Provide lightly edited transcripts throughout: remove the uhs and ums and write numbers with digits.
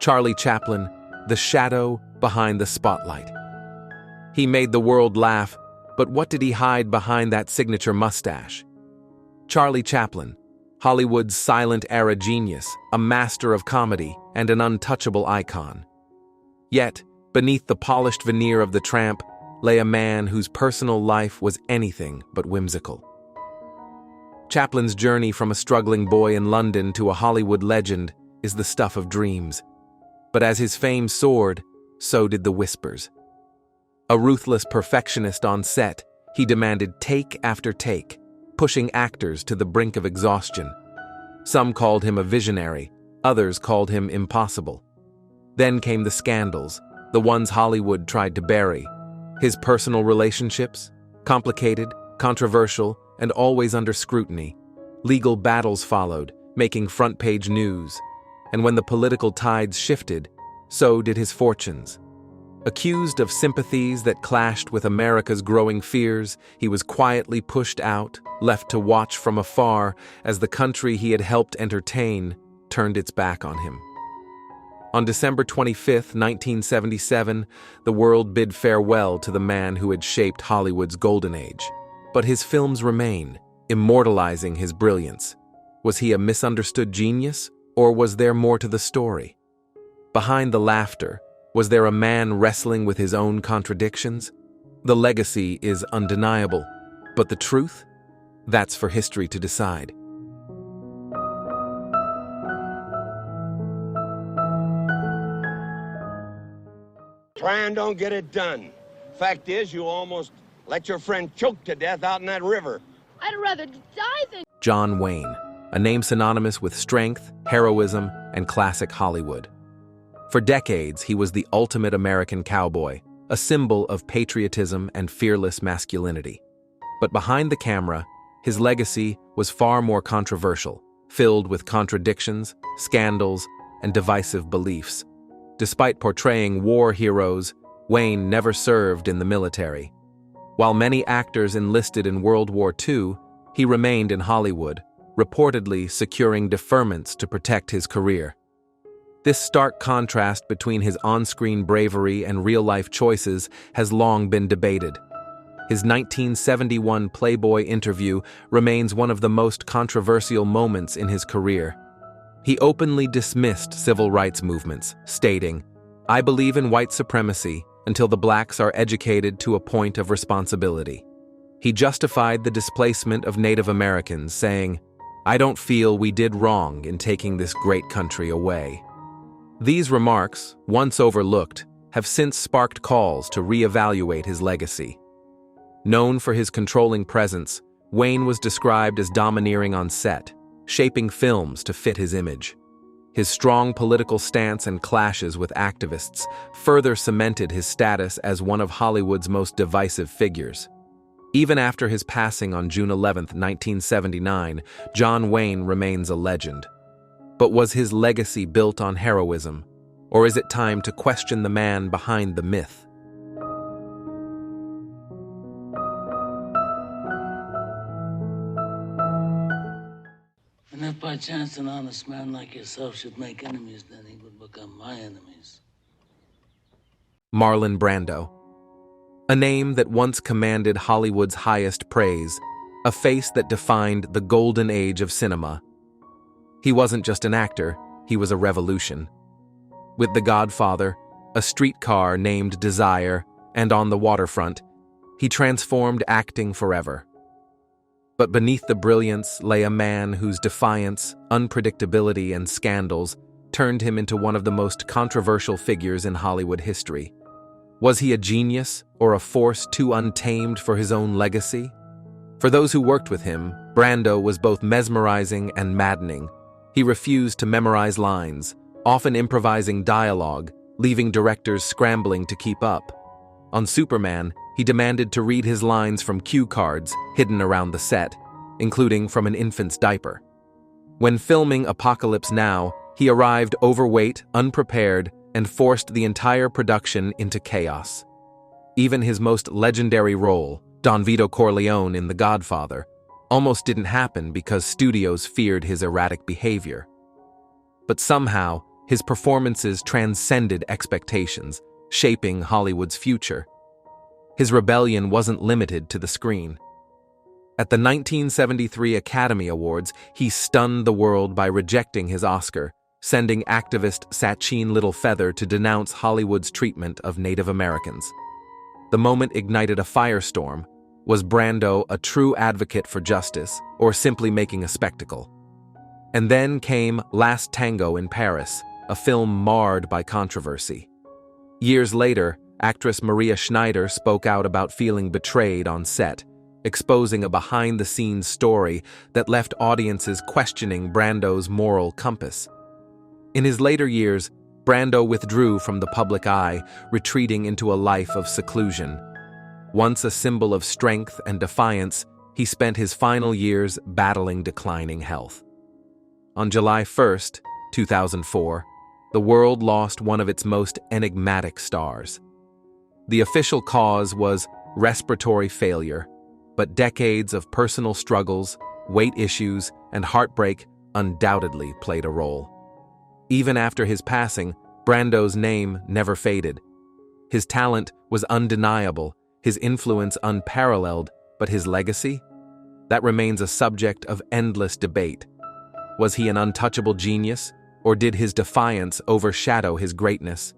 Charlie Chaplin, the shadow behind the spotlight. He made the world laugh, but what did he hide behind that signature mustache? Charlie Chaplin, Hollywood's silent-era genius, a master of comedy and an untouchable icon. Yet, beneath the polished veneer of the tramp lay a man whose personal life was anything but whimsical. Chaplin's journey from a struggling boy in London to a Hollywood legend is the stuff of dreams. But as his fame soared, so did the whispers. A ruthless perfectionist on set, he demanded take after take, pushing actors to the brink of exhaustion. Some called him a visionary, others called him impossible. Then came the scandals, the ones Hollywood tried to bury. His personal relationships, complicated, controversial, and always under scrutiny. Legal battles followed, making front-page news. And when the political tides shifted, so did his fortunes. Accused of sympathies that clashed with America's growing fears, he was quietly pushed out, left to watch from afar as the country he had helped entertain turned its back on him. On December 25, 1977, the world bid farewell to the man who had shaped Hollywood's golden age. But his films remain, immortalizing his brilliance. Was he a misunderstood genius, or was there more to the story? Behind the laughter, was there a man wrestling with his own contradictions? The legacy is undeniable, but the truth? That's for history to decide. Trying don't get it done. Fact is, you almost let your friend choke to death out in that river. I'd rather die than... John Wayne, a name synonymous with strength, heroism, and classic Hollywood. For decades, he was the ultimate American cowboy, a symbol of patriotism and fearless masculinity. But behind the camera, his legacy was far more controversial, filled with contradictions, scandals, and divisive beliefs. Despite portraying war heroes, Wayne never served in the military. While many actors enlisted in World War II, he remained in Hollywood, reportedly securing deferments to protect his career. This stark contrast between his on-screen bravery and real-life choices has long been debated. His 1971 Playboy interview remains one of the most controversial moments in his career. He openly dismissed civil rights movements, stating, "I believe in white supremacy until the blacks are educated to a point of responsibility." He justified the displacement of Native Americans, saying, "I don't feel we did wrong in taking this great country away." These remarks, once overlooked, have since sparked calls to reevaluate his legacy. Known for his controlling presence, Wayne was described as domineering on set, shaping films to fit his image. His strong political stance and clashes with activists further cemented his status as one of Hollywood's most divisive figures. Even after his passing on June 11, 1979, John Wayne remains a legend. But was his legacy built on heroism, or is it time to question the man behind the myth? And if by chance an honest man like yourself should make enemies, then he would become my enemies. Marlon Brando. A name that once commanded Hollywood's highest praise, a face that defined the golden age of cinema. He wasn't just an actor, he was a revolution. With The Godfather, A Streetcar Named Desire, and On the Waterfront, he transformed acting forever. But beneath the brilliance lay a man whose defiance, unpredictability, and scandals turned him into one of the most controversial figures in Hollywood history. Was he a genius or a force too untamed for his own legacy? For those who worked with him, Brando was both mesmerizing and maddening. He refused to memorize lines, often improvising dialogue, leaving directors scrambling to keep up. On Superman, he demanded to read his lines from cue cards hidden around the set, including from an infant's diaper. When filming Apocalypse Now, he arrived overweight, unprepared, and forced the entire production into chaos. Even his most legendary role, Don Vito Corleone in The Godfather, almost didn't happen because studios feared his erratic behavior. But somehow, His performances transcended expectations, shaping Hollywood's future. His rebellion wasn't limited to the screen. At the 1973 Academy Awards, he stunned the world by rejecting his Oscar, sending activist Sachin Littlefeather to denounce Hollywood's treatment of Native Americans. The moment ignited a firestorm. Was Brando a true advocate for justice, or simply making a spectacle? And then came Last Tango in Paris, a film marred by controversy. Years later, actress Maria Schneider spoke out about feeling betrayed on set, exposing a behind-the-scenes story that left audiences questioning Brando's moral compass. In his later years, Brando withdrew from the public eye, retreating into a life of seclusion. Once a symbol of strength and defiance, he spent his final years battling declining health. On July 1, 2004, the world lost one of its most enigmatic stars. The official cause was respiratory failure, but decades of personal struggles, weight issues, and heartbreak undoubtedly played a role. Even after his passing, Brando's name never faded. His talent was undeniable, his influence unparalleled, but his legacy? That remains a subject of endless debate. Was he an untouchable genius, or did his defiance overshadow his greatness?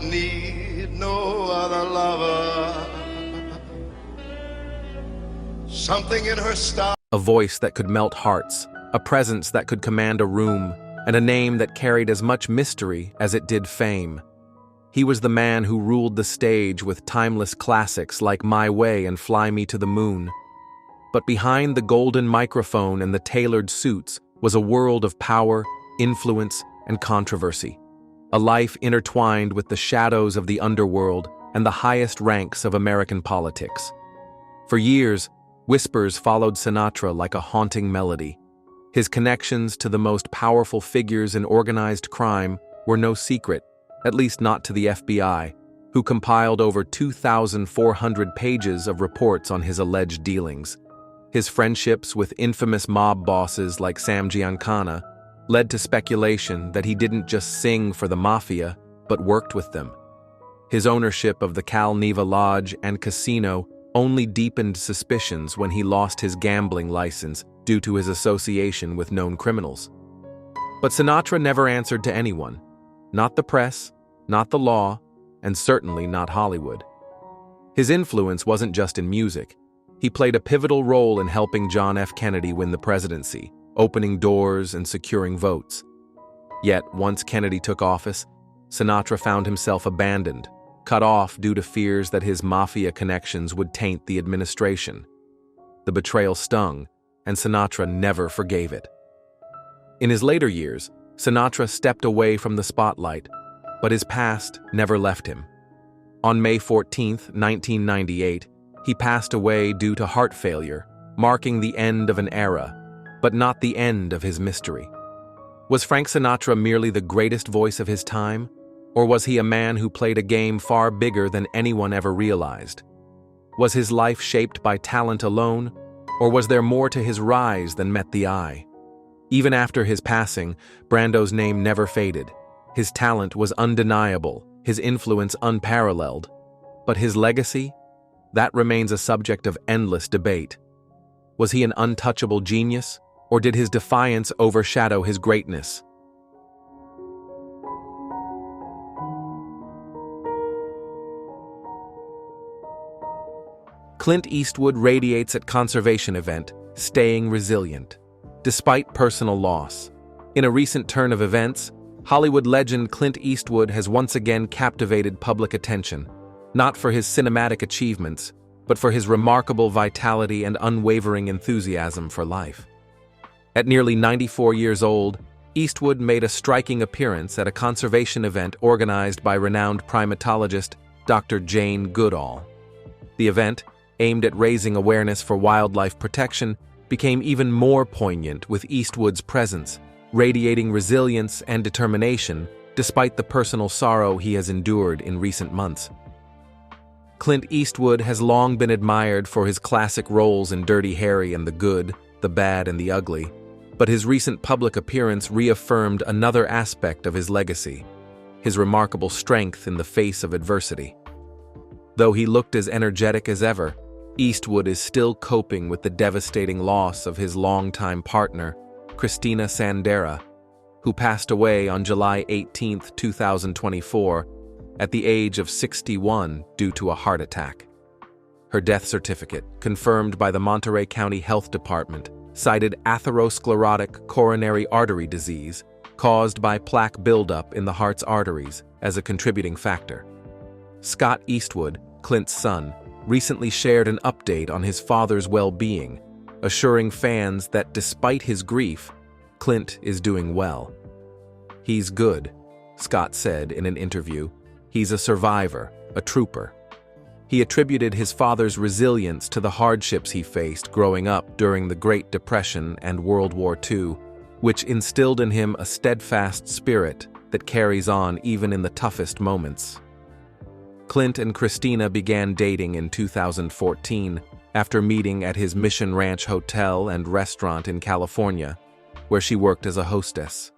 Need no other lover. Something in her style. A voice that could melt hearts, a presence that could command a room, and a name that carried as much mystery as it did fame. He was the man who ruled the stage with timeless classics like My Way and Fly Me to the Moon. But behind the golden microphone and the tailored suits was a world of power, influence, and controversy. A life intertwined with the shadows of the underworld and the highest ranks of American politics. For years, whispers followed Sinatra like a haunting melody. His connections to the most powerful figures in organized crime were no secret, at least not to the FBI, who compiled over 2,400 pages of reports on his alleged dealings. His friendships with infamous mob bosses like Sam Giancana led to speculation that he didn't just sing for the mafia, but worked with them. His ownership of the Cal Neva Lodge and casino only deepened suspicions when he lost his gambling license due to his association with known criminals. But Sinatra never answered to anyone. Not the press, not the law, and certainly not Hollywood. His influence wasn't just in music. He played a pivotal role in helping John F. Kennedy win the presidency, opening doors and securing votes. Yet, once Kennedy took office, Sinatra found himself abandoned, cut off due to fears that his mafia connections would taint the administration. The betrayal stung, and Sinatra never forgave it. In his later years, Sinatra stepped away from the spotlight, but his past never left him. On May 14, 1998, he passed away due to heart failure, marking the end of an era, but not the end of his mystery. Was Frank Sinatra merely the greatest voice of his time, or was he a man who played a game far bigger than anyone ever realized? Was his life shaped by talent alone, or was there more to his rise than met the eye? Even after his passing, Brando's name never faded. His talent was undeniable, his influence unparalleled. But his legacy? That remains a subject of endless debate. Was he an untouchable genius, or did his defiance overshadow his greatness? Clint Eastwood radiates at conservation event, staying resilient, despite personal loss. In a recent turn of events, Hollywood legend Clint Eastwood has once again captivated public attention, not for his cinematic achievements, but for his remarkable vitality and unwavering enthusiasm for life. At nearly 94 years old, Eastwood made a striking appearance at a conservation event organized by renowned primatologist Dr. Jane Goodall. The event, aimed at raising awareness for wildlife protection, became even more poignant with Eastwood's presence, radiating resilience and determination despite the personal sorrow he has endured in recent months. Clint Eastwood has long been admired for his classic roles in Dirty Harry and the Good, the Bad, and the Ugly, but his recent public appearance reaffirmed another aspect of his legacy, his remarkable strength in the face of adversity. Though he looked as energetic as ever, Eastwood is still coping with the devastating loss of his longtime partner, Christina Sandera, who passed away on July 18, 2024, at the age of 61 due to a heart attack. Her death certificate, confirmed by the Monterey County Health Department, cited atherosclerotic coronary artery disease caused by plaque buildup in the heart's arteries as a contributing factor. Scott Eastwood, Clint's son, recently shared an update on his father's well-being, assuring fans that despite his grief, Clint is doing well. "He's good," Scott said in an interview. "He's a survivor, a trooper." He attributed his father's resilience to the hardships he faced growing up during the Great Depression and World War II, which instilled in him a steadfast spirit that carries on even in the toughest moments. Clint and Christina began dating in 2014 after meeting at his Mission Ranch Hotel and Restaurant in California, where she worked as a hostess.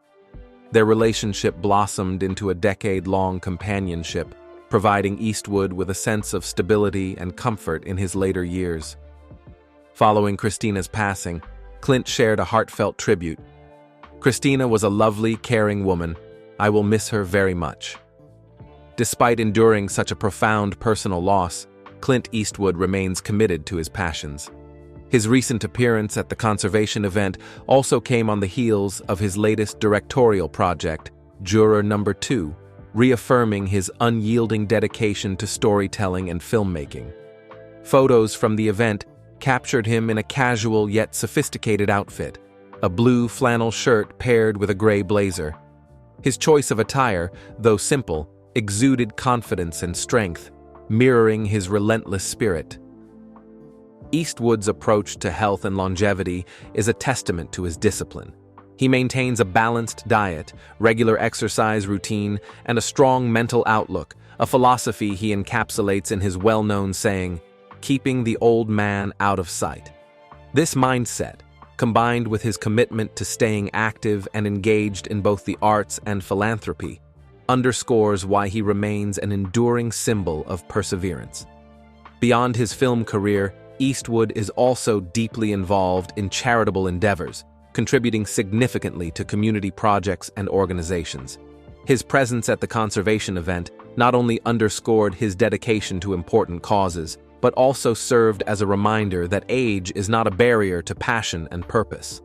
Their relationship blossomed into a decade-long companionship, providing Eastwood with a sense of stability and comfort in his later years. Following Christina's passing, Clint shared a heartfelt tribute. "Christina was a lovely, caring woman. I will miss her very much." Despite enduring such a profound personal loss, Clint Eastwood remains committed to his passions. His recent appearance at the conservation event also came on the heels of his latest directorial project, Juror Number 2, reaffirming his unyielding dedication to storytelling and filmmaking. Photos from the event captured him in a casual yet sophisticated outfit, a blue flannel shirt paired with a gray blazer. His choice of attire, though simple, exuded confidence and strength, mirroring his relentless spirit. Eastwood's approach to health and longevity is a testament to his discipline. He maintains a balanced diet, regular exercise routine, and a strong mental outlook, a philosophy he encapsulates in his well-known saying, "Keeping the old man out of sight." This mindset, combined with his commitment to staying active and engaged in both the arts and philanthropy, underscores why he remains an enduring symbol of perseverance. Beyond his film career, Eastwood is also deeply involved in charitable endeavors, contributing significantly to community projects and organizations. His presence at the conservation event not only underscored his dedication to important causes, but also served as a reminder that age is not a barrier to passion and purpose.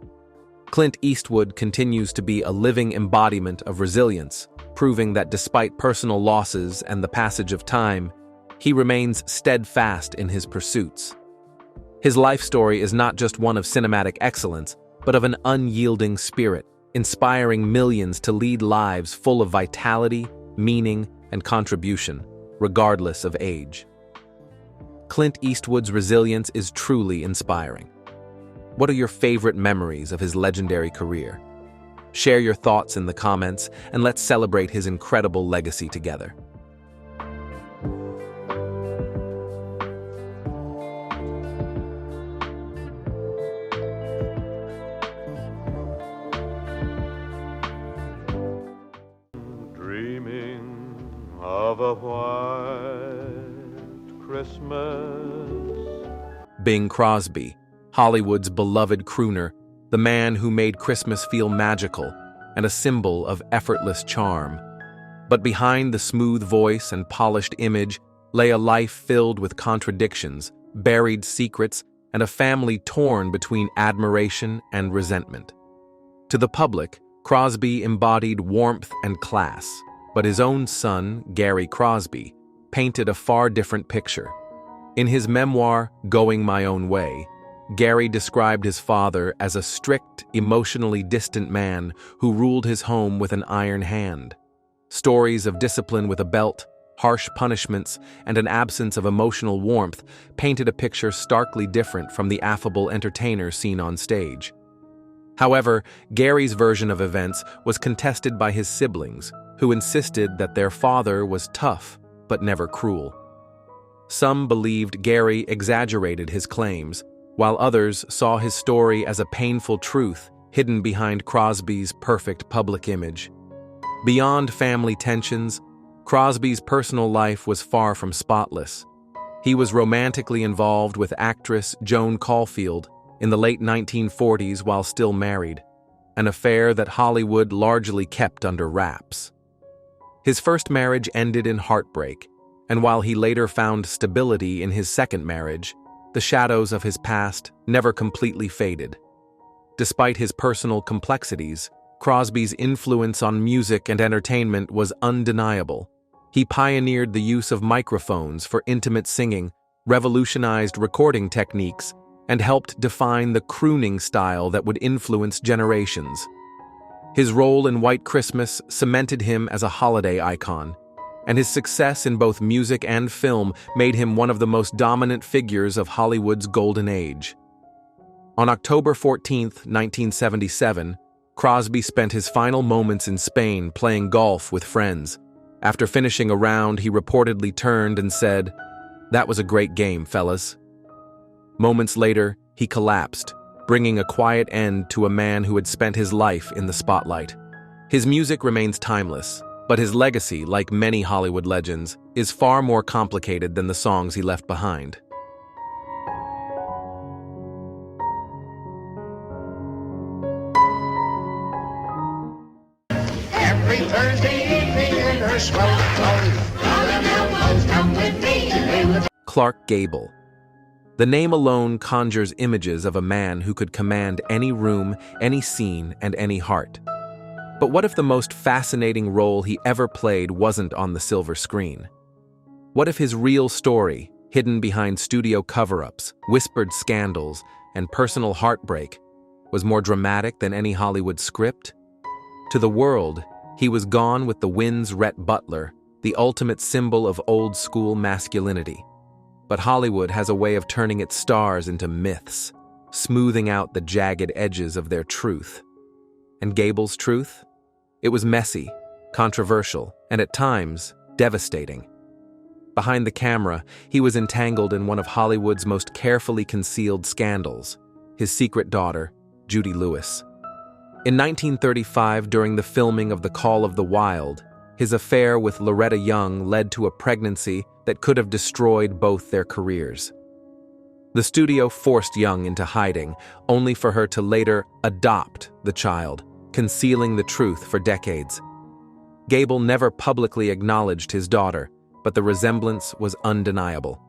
Clint Eastwood continues to be a living embodiment of resilience, proving that despite personal losses and the passage of time, he remains steadfast in his pursuits. His life story is not just one of cinematic excellence, but of an unyielding spirit, inspiring millions to lead lives full of vitality, meaning, and contribution, regardless of age. Clint Eastwood's resilience is truly inspiring. What are your favorite memories of his legendary career? Share your thoughts in the comments, and let's celebrate his incredible legacy together. Of a white Christmas. Bing Crosby, Hollywood's beloved crooner, the man who made Christmas feel magical and a symbol of effortless charm. But behind the smooth voice and polished image lay a life filled with contradictions, buried secrets, and a family torn between admiration and resentment. To the public, Crosby embodied warmth and class, but his own son, Gary Crosby, painted a far different picture. In his memoir, Going My Own Way, Gary described his father as a strict, emotionally distant man who ruled his home with an iron hand. Stories of discipline with a belt, harsh punishments, and an absence of emotional warmth painted a picture starkly different from the affable entertainer seen on stage. However, Gary's version of events was contested by his siblings, who insisted that their father was tough but never cruel. Some believed Gary exaggerated his claims, while others saw his story as a painful truth hidden behind Crosby's perfect public image. Beyond family tensions, Crosby's personal life was far from spotless. He was romantically involved with actress Joan Crawford in the late 1940s while still married, an affair that Hollywood largely kept under wraps. His first marriage ended in heartbreak, and while he later found stability in his second marriage, the shadows of his past never completely faded. Despite his personal complexities, Crosby's influence on music and entertainment was undeniable. He pioneered the use of microphones for intimate singing, revolutionized recording techniques, and helped define the crooning style that would influence generations. His role in White Christmas cemented him as a holiday icon, and his success in both music and film made him one of the most dominant figures of Hollywood's golden age. On October 14, 1977, Crosby spent his final moments in Spain playing golf with friends. After finishing a round, he reportedly turned and said, "That was a great game, fellas." Moments later, he collapsed, bringing a quiet end to a man who had spent his life in the spotlight. His music remains timeless, but his legacy, like many Hollywood legends, is far more complicated than the songs he left behind. Every Thursday evening in her swell clothes, calling elbows, come with me. Clark Gable. The name alone conjures images of a man who could command any room, any scene, and any heart. But what if the most fascinating role he ever played wasn't on the silver screen? What if his real story, hidden behind studio cover-ups, whispered scandals, and personal heartbreak, was more dramatic than any Hollywood script? To the world, he was Gone with the Wind's Rhett Butler, the ultimate symbol of old-school masculinity. But Hollywood has a way of turning its stars into myths, smoothing out the jagged edges of their truth. And Gable's truth? It was messy, controversial, and at times, devastating. Behind the camera, he was entangled in one of Hollywood's most carefully concealed scandals, his secret daughter, Judy Lewis. In 1935, during the filming of The Call of the Wild, his affair with Loretta Young led to a pregnancy that could have destroyed both their careers. The studio forced Young into hiding, only for her to later adopt the child, concealing the truth for decades. Gable never publicly acknowledged his daughter, but the resemblance was undeniable.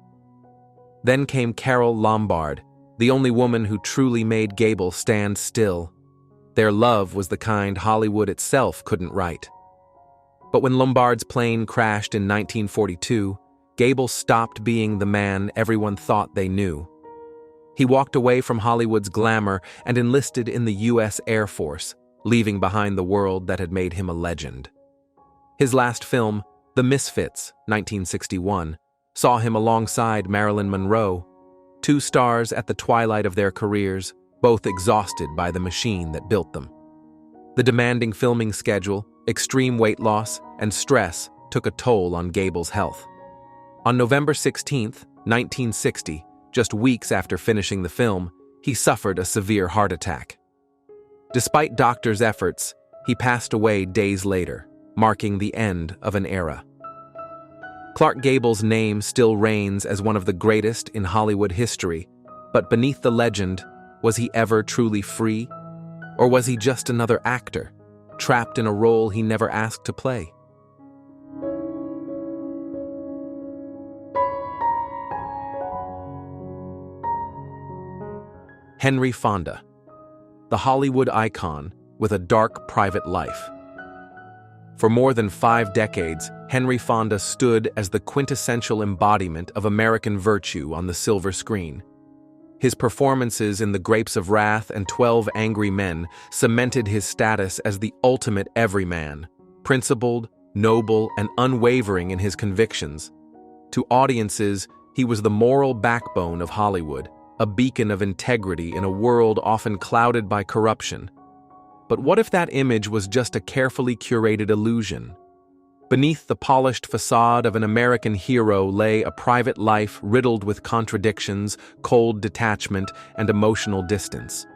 Then came Carole Lombard, the only woman who truly made Gable stand still. Their love was the kind Hollywood itself couldn't write. But when Lombard's plane crashed in 1942, Gable stopped being the man everyone thought they knew. He walked away from Hollywood's glamour and enlisted in the U.S. Air Force, leaving behind the world that had made him a legend. His last film, The Misfits, 1961, saw him alongside Marilyn Monroe, two stars at the twilight of their careers, both exhausted by the machine that built them. The demanding filming schedule, extreme weight loss, and stress took a toll on Gable's health. On November 16, 1960, just weeks after finishing the film, he suffered a severe heart attack. Despite doctors' efforts, he passed away days later, marking the end of an era. Clark Gable's name still reigns as one of the greatest in Hollywood history, but beneath the legend, was he ever truly free? Or was he just another actor, trapped in a role he never asked to play? Henry Fonda, the Hollywood icon with a dark private life. For more than 5 decades, Henry Fonda stood as the quintessential embodiment of American virtue on the silver screen. His performances in The Grapes of Wrath and 12 Angry Men cemented his status as the ultimate everyman, principled, noble, and unwavering in his convictions. To audiences, he was the moral backbone of Hollywood, a beacon of integrity in a world often clouded by corruption. But what if that image was just a carefully curated illusion? Beneath the polished facade of an American hero lay a private life riddled with contradictions, cold detachment, and emotional distance.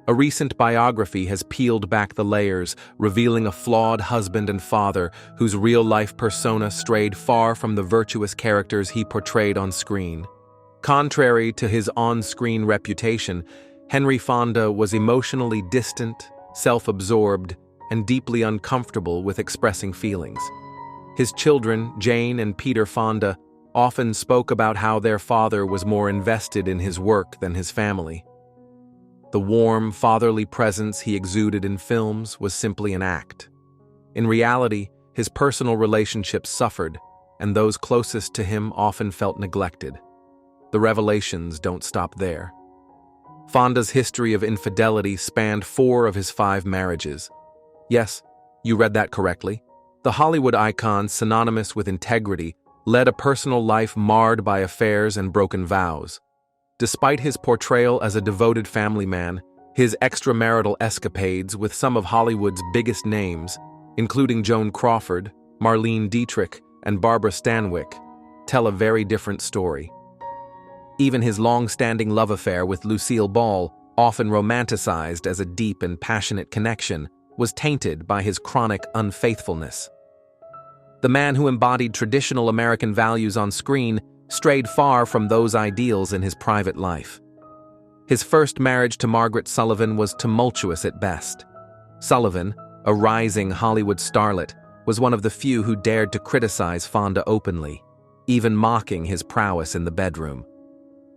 A recent biography has peeled back the layers, revealing a flawed husband and father whose real-life persona strayed far from the virtuous characters he portrayed on screen. Contrary to his on-screen reputation, Henry Fonda was emotionally distant, self-absorbed, and deeply uncomfortable with expressing feelings. His children, Jane and Peter Fonda, often spoke about how their father was more invested in his work than his family. The warm, fatherly presence he exuded in films was simply an act. In reality, his personal relationships suffered, and those closest to him often felt neglected. The revelations don't stop there. Fonda's history of infidelity spanned 4 of his 5 marriages. Yes, you read that correctly. The Hollywood icon, synonymous with integrity, led a personal life marred by affairs and broken vows. Despite his portrayal as a devoted family man, his extramarital escapades with some of Hollywood's biggest names, including Joan Crawford, Marlene Dietrich, and Barbara Stanwyck, tell a very different story. Even his long-standing love affair with Lucille Ball, often romanticized as a deep and passionate connection, was tainted by his chronic unfaithfulness. The man who embodied traditional American values on screen strayed far from those ideals in his private life. His first marriage to Margaret Sullivan was tumultuous at best. Sullivan, a rising Hollywood starlet, was one of the few who dared to criticize Fonda openly, even mocking his prowess in the bedroom.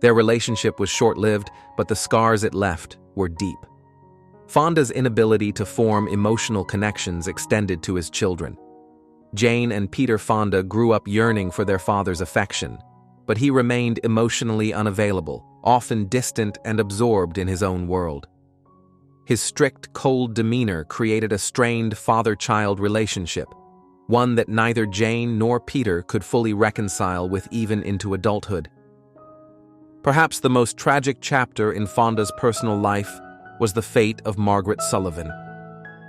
Their relationship was short-lived, but the scars it left were deep. Fonda's inability to form emotional connections extended to his children. Jane and Peter Fonda grew up yearning for their father's affection, but he remained emotionally unavailable, often distant and absorbed in his own world. His strict, cold demeanor created a strained father-child relationship, one that neither Jane nor Peter could fully reconcile with even into adulthood. Perhaps the most tragic chapter in Fonda's personal life was the fate of Margaret Sullivan.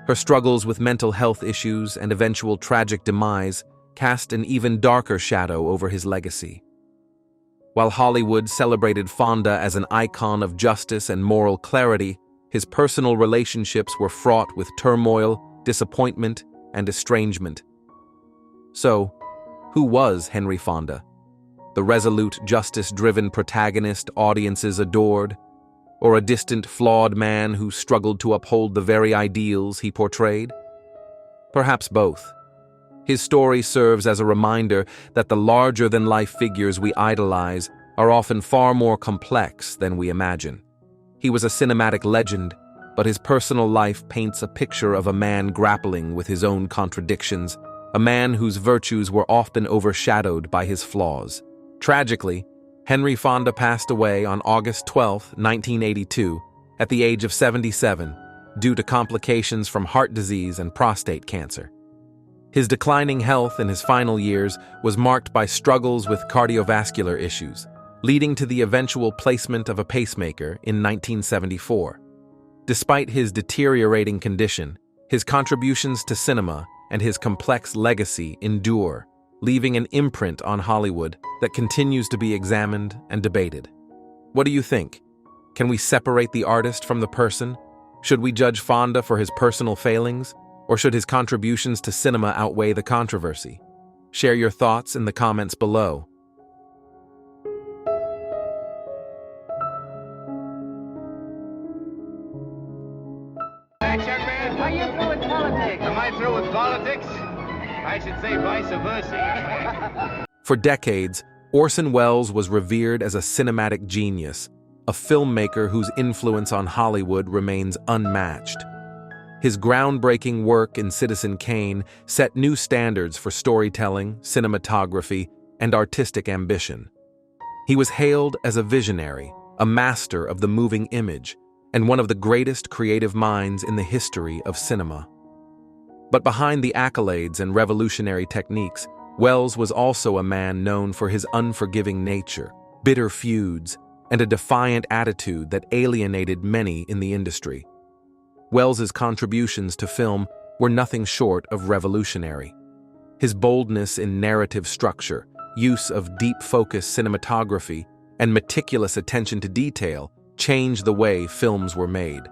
Her struggles with mental health issues and eventual tragic demise cast an even darker shadow over his legacy. While Hollywood celebrated Fonda as an icon of justice and moral clarity, his personal relationships were fraught with turmoil, disappointment, and estrangement. So, who was Henry Fonda? The resolute, justice-driven protagonist audiences adored, or a distant, flawed man who struggled to uphold the very ideals he portrayed? Perhaps both. His story serves as a reminder that the larger-than-life figures we idolize are often far more complex than we imagine. He was a cinematic legend, but his personal life paints a picture of a man grappling with his own contradictions, a man whose virtues were often overshadowed by his flaws. Tragically, Henry Fonda passed away on August 12, 1982, at the age of 77, due to complications from heart disease and prostate cancer. His declining health in his final years was marked by struggles with cardiovascular issues, leading to the eventual placement of a pacemaker in 1974. Despite his deteriorating condition, his contributions to cinema and his complex legacy endure, leaving an imprint on Hollywood that continues to be examined and debated. What do you think? Can we separate the artist from the person? Should we judge Fonda for his personal failings, or should his contributions to cinema outweigh the controversy? Share your thoughts in the comments below. Young man, are you through with politics? Am I through with politics? I should say vice versa. For decades, Orson Welles was revered as a cinematic genius, a filmmaker whose influence on Hollywood remains unmatched. His groundbreaking work in Citizen Kane set new standards for storytelling, cinematography, and artistic ambition. He was hailed as a visionary, a master of the moving image, and one of the greatest creative minds in the history of cinema. But behind the accolades and revolutionary techniques, Welles was also a man known for his unforgiving nature, bitter feuds, and a defiant attitude that alienated many in the industry. Welles's contributions to film were nothing short of revolutionary. His boldness in narrative structure, use of deep-focus cinematography, and meticulous attention to detail changed the way films were made.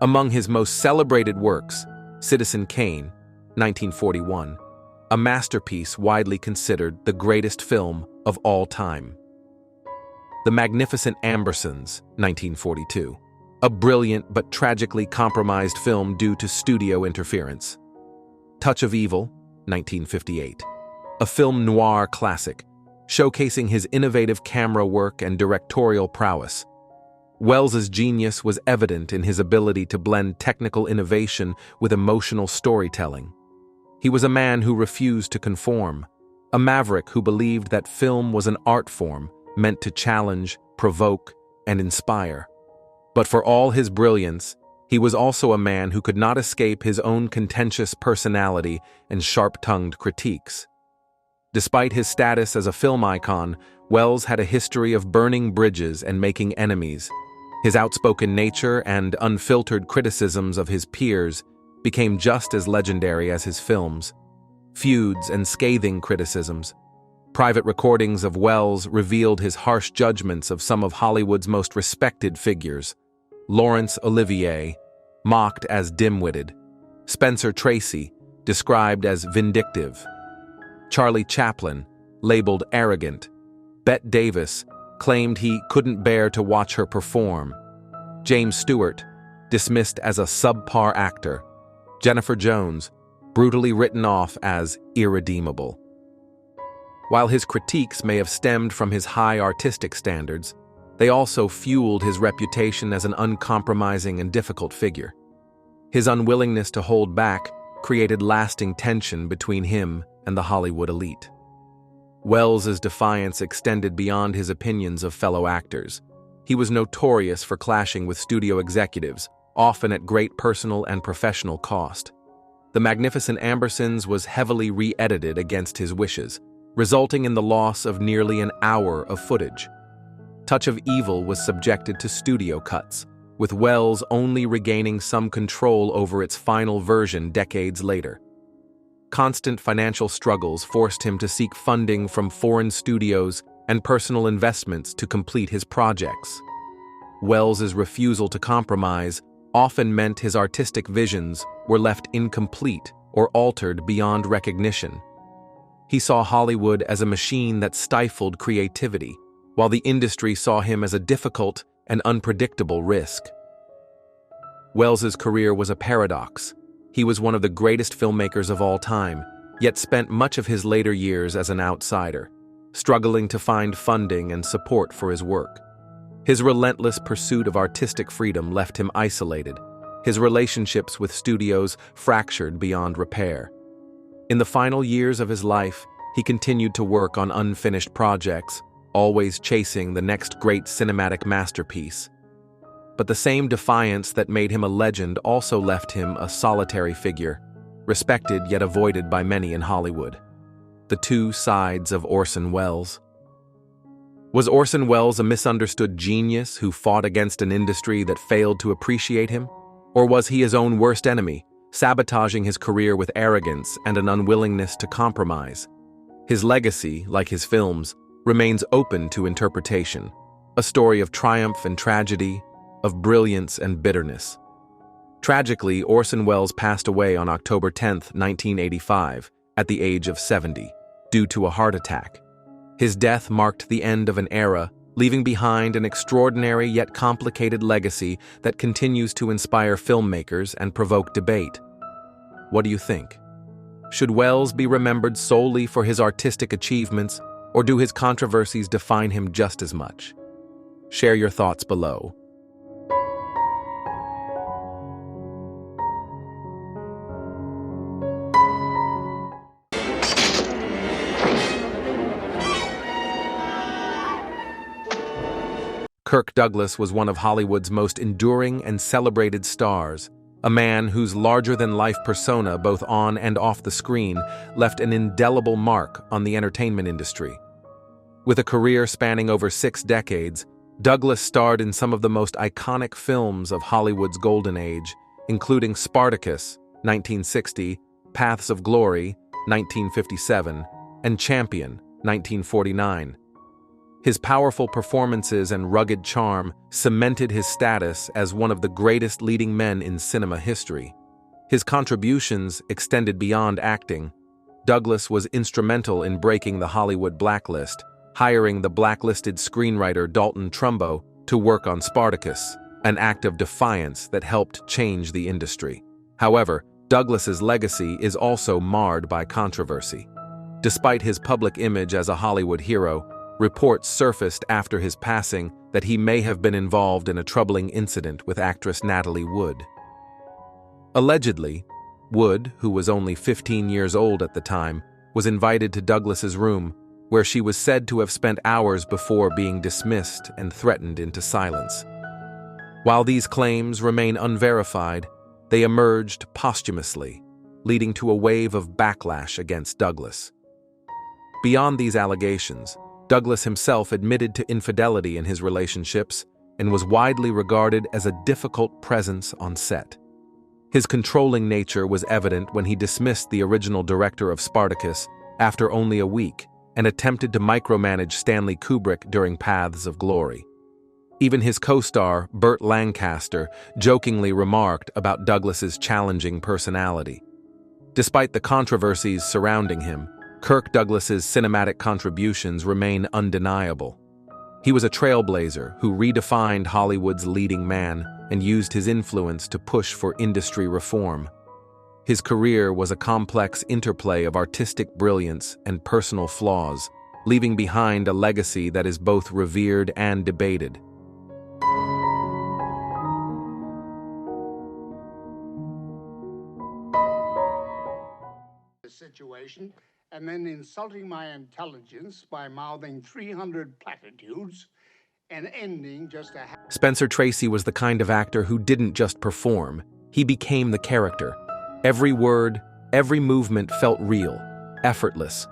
Among his most celebrated works, Citizen Kane, 1941, a masterpiece widely considered the greatest film of all time. The Magnificent Ambersons, 1942, a brilliant but tragically compromised film due to studio interference. Touch of Evil, 1958, a film noir classic, showcasing his innovative camera work and directorial prowess. Welles's genius was evident in his ability to blend technical innovation with emotional storytelling. He was a man who refused to conform, a maverick who believed that film was an art form meant to challenge, provoke, and inspire. But for all his brilliance, he was also a man who could not escape his own contentious personality and sharp-tongued critiques. Despite his status as a film icon, Welles had a history of burning bridges and making enemies. His outspoken nature and unfiltered criticisms of his peers became just as legendary as his films. Feuds and scathing criticisms. Private recordings of Welles revealed his harsh judgments of some of Hollywood's most respected figures. Laurence Olivier, mocked as dim-witted. Spencer Tracy, described as vindictive. Charlie Chaplin, labeled arrogant. Bette Davis, claimed he couldn't bear to watch her perform. James Stewart, dismissed as a subpar actor. Jennifer Jones, brutally written off as irredeemable. While his critiques may have stemmed from his high artistic standards, they also fueled his reputation as an uncompromising and difficult figure. His unwillingness to hold back created lasting tension between him and the Hollywood elite. Welles's defiance extended beyond his opinions of fellow actors. He was notorious for clashing with studio executives, often at great personal and professional cost. The Magnificent Ambersons was heavily re-edited against his wishes, resulting in the loss of nearly an hour of footage. Touch of Evil was subjected to studio cuts, with Welles only regaining some control over its final version decades later. Constant financial struggles forced him to seek funding from foreign studios and personal investments to complete his projects. Welles's refusal to compromise often meant his artistic visions were left incomplete or altered beyond recognition. He saw Hollywood as a machine that stifled creativity, while the industry saw him as a difficult and unpredictable risk. Welles's career was a paradox. He was one of the greatest filmmakers of all time, yet spent much of his later years as an outsider, struggling to find funding and support for his work. His relentless pursuit of artistic freedom left him isolated, his relationships with studios fractured beyond repair. In the final years of his life, he continued to work on unfinished projects, always chasing the next great cinematic masterpiece. But the same defiance that made him a legend also left him a solitary figure, respected yet avoided by many in Hollywood. The two sides of Orson Welles. Was Orson Welles a misunderstood genius who fought against an industry that failed to appreciate him? Or was he his own worst enemy, sabotaging his career with arrogance and an unwillingness to compromise? His legacy, like his films, remains open to interpretation, a story of triumph and tragedy, of brilliance and bitterness. Tragically, Orson Welles passed away on October 10, 1985, at the age of 70, due to a heart attack. His death marked the end of an era, leaving behind an extraordinary yet complicated legacy that continues to inspire filmmakers and provoke debate. What do you think? Should Welles be remembered solely for his artistic achievements, or do his controversies define him just as much? Share your thoughts below. Kirk Douglas was one of Hollywood's most enduring and celebrated stars, a man whose larger-than-life persona, both on and off the screen, left an indelible mark on the entertainment industry. With a career spanning over 6 decades, Douglas starred in some of the most iconic films of Hollywood's golden age, including Spartacus, 1960, Paths of Glory, 1957, and Champion, 1949. His powerful performances and rugged charm cemented his status as one of the greatest leading men in cinema history. His contributions extended beyond acting. Douglas was instrumental in breaking the Hollywood blacklist, hiring the blacklisted screenwriter Dalton Trumbo to work on Spartacus, an act of defiance that helped change the industry. However, Douglas's legacy is also marred by controversy. Despite his public image as a Hollywood hero, reports surfaced after his passing that he may have been involved in a troubling incident with actress Natalie Wood. Allegedly, Wood, who was only 15 years old at the time, was invited to Douglas's room, where she was said to have spent hours before being dismissed and threatened into silence. While these claims remain unverified, they emerged posthumously, leading to a wave of backlash against Douglas. Beyond these allegations, Douglas himself admitted to infidelity in his relationships and was widely regarded as a difficult presence on set. His controlling nature was evident when he dismissed the original director of Spartacus after only a week and attempted to micromanage Stanley Kubrick during Paths of Glory. Even his co-star, Burt Lancaster, jokingly remarked about Douglas's challenging personality. Despite the controversies surrounding him, Kirk Douglas's cinematic contributions remain undeniable. He was a trailblazer who redefined Hollywood's leading man and used his influence to push for industry reform. His career was a complex interplay of artistic brilliance and personal flaws, leaving behind a legacy that is both revered and debated. Situation, and then insulting my intelligence by mouthing 300 platitudes and ending just a... Spencer Tracy was the kind of actor who didn't just perform, he became the character. Every word, every movement felt real, effortless.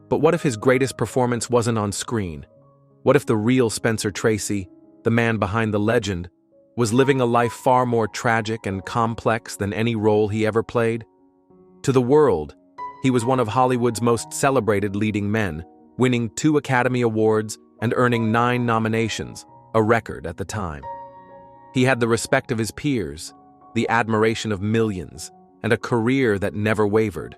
But what if his greatest performance wasn't on screen? What if the real Spencer Tracy, the man behind the legend, was living a life far more tragic and complex than any role he ever played? To the world, he was one of Hollywood's most celebrated leading men, winning 2 Academy Awards and earning 9 nominations, a record at the time. He had the respect of his peers, the admiration of millions, and a career that never wavered.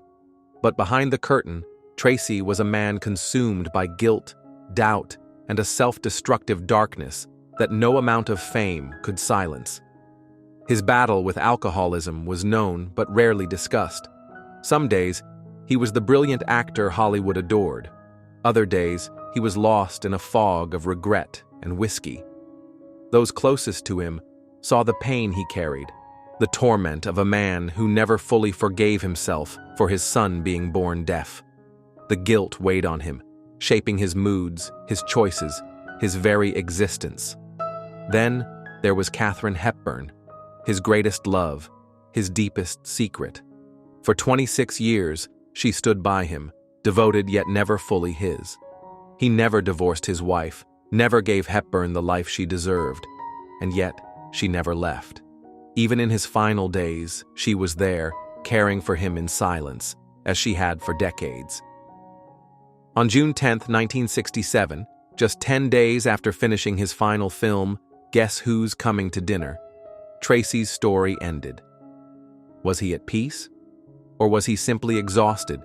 But behind the curtain, Tracy was a man consumed by guilt, doubt, and a self-destructive darkness that no amount of fame could silence. His battle with alcoholism was known but rarely discussed. Some days, he was the brilliant actor Hollywood adored. Other days, he was lost in a fog of regret and whiskey. Those closest to him saw the pain he carried, the torment of a man who never fully forgave himself for his son being born deaf. The guilt weighed on him, shaping his moods, his choices, his very existence. Then there was Katharine Hepburn, his greatest love, his deepest secret. For 26 years, she stood by him, devoted yet never fully his. He never divorced his wife, never gave Hepburn the life she deserved, and yet she never left. Even in his final days, she was there, caring for him in silence, as she had for decades. On June 10, 1967, just 10 days after finishing his final film, Guess Who's Coming to Dinner, Tracy's story ended. Was he at peace? Or was he simply exhausted,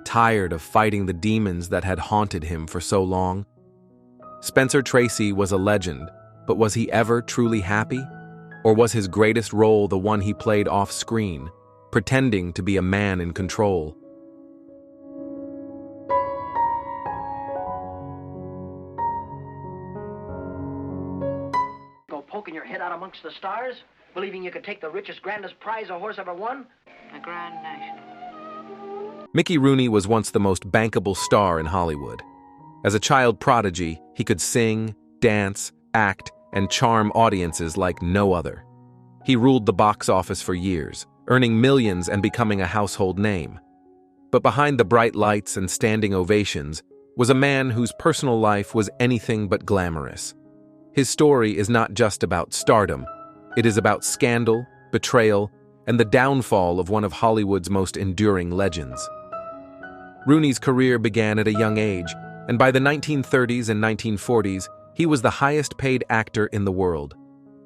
tired of fighting the demons that had haunted him for so long? Spencer Tracy was a legend, but was he ever truly happy? Or was his greatest role the one he played off-screen, pretending to be a man in control? Go poking your head out amongst the stars, believing you could take the richest, grandest prize a horse ever won? A Grand National. Mickey Rooney was once the most bankable star in Hollywood. As a child prodigy, he could sing, dance, act, and charm audiences like no other. He ruled the box office for years, earning millions and becoming a household name. But behind the bright lights and standing ovations was a man whose personal life was anything but glamorous. His story is not just about stardom. It is about scandal, betrayal, and the downfall of one of Hollywood's most enduring legends. Rooney's career began at a young age, and by the 1930s and 1940s, he was the highest-paid actor in the world.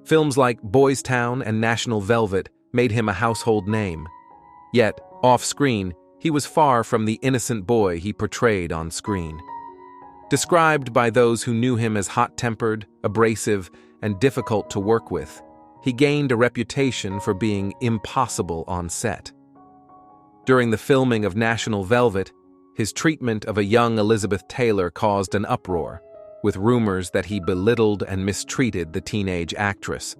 Films like Boys Town and National Velvet made him a household name. Yet, off-screen, he was far from the innocent boy he portrayed on screen. Described by those who knew him as hot-tempered, abrasive, and difficult to work with, he gained a reputation for being impossible on set. During the filming of National Velvet, his treatment of a young Elizabeth Taylor caused an uproar, with rumors that he belittled and mistreated the teenage actress.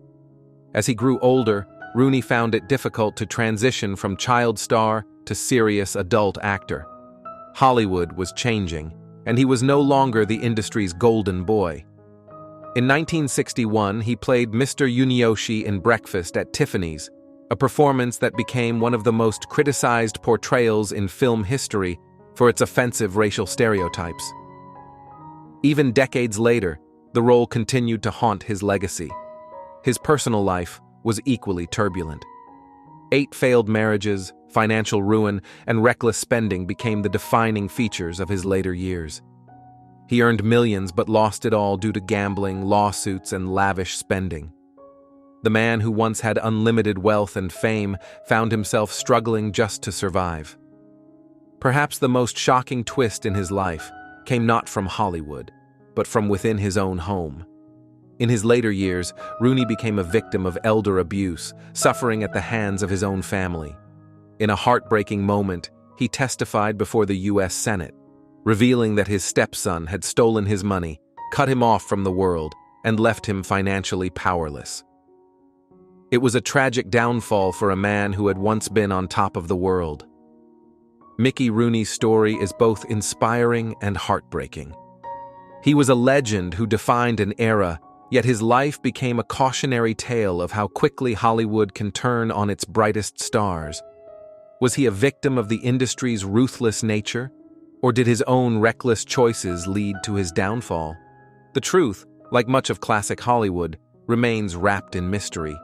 As he grew older, Rooney found it difficult to transition from child star to serious adult actor. Hollywood was changing, and he was no longer the industry's golden boy. In 1961, he played Mr. Yunioshi in Breakfast at Tiffany's, a performance that became one of the most criticized portrayals in film history for its offensive racial stereotypes. Even decades later, the role continued to haunt his legacy. His personal life was equally turbulent. 8 failed marriages, financial ruin, and reckless spending became the defining features of his later years. He earned millions but lost it all due to gambling, lawsuits, and lavish spending. The man who once had unlimited wealth and fame found himself struggling just to survive. Perhaps the most shocking twist in his life came not from Hollywood, but from within his own home. In his later years, Rooney became a victim of elder abuse, suffering at the hands of his own family. In a heartbreaking moment, he testified before the U.S. Senate, revealing that his stepson had stolen his money, cut him off from the world, and left him financially powerless. It was a tragic downfall for a man who had once been on top of the world. Mickey Rooney's story is both inspiring and heartbreaking. He was a legend who defined an era, yet his life became a cautionary tale of how quickly Hollywood can turn on its brightest stars. Was he a victim of the industry's ruthless nature, or did his own reckless choices lead to his downfall? The truth, like much of classic Hollywood, remains wrapped in mystery.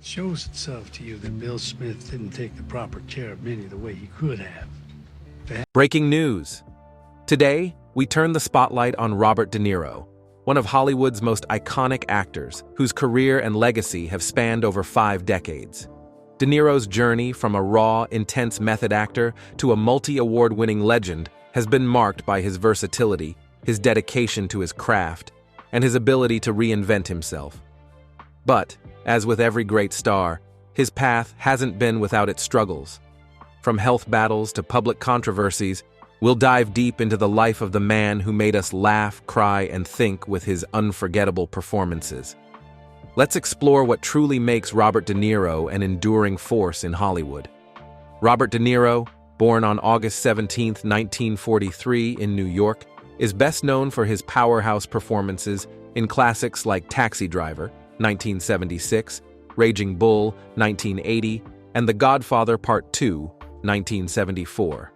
Shows itself to you that Bill Smith didn't take the proper care of Minnie the way he could have. Breaking news. Today, we turn the spotlight on Robert De Niro, one of Hollywood's most iconic actors, whose career and legacy have spanned over 5 decades. De Niro's journey from a raw, intense method actor to a multi-award-winning legend has been marked by his versatility, his dedication to his craft, and his ability to reinvent himself. But, as with every great star, his path hasn't been without its struggles. From health battles to public controversies, we'll dive deep into the life of the man who made us laugh, cry, and think with his unforgettable performances. Let's explore what truly makes Robert De Niro an enduring force in Hollywood. Robert De Niro, born on August 17, 1943 in New York, is best known for his powerhouse performances in classics like Taxi Driver, 1976, Raging Bull, 1980, and The Godfather Part II, 1974.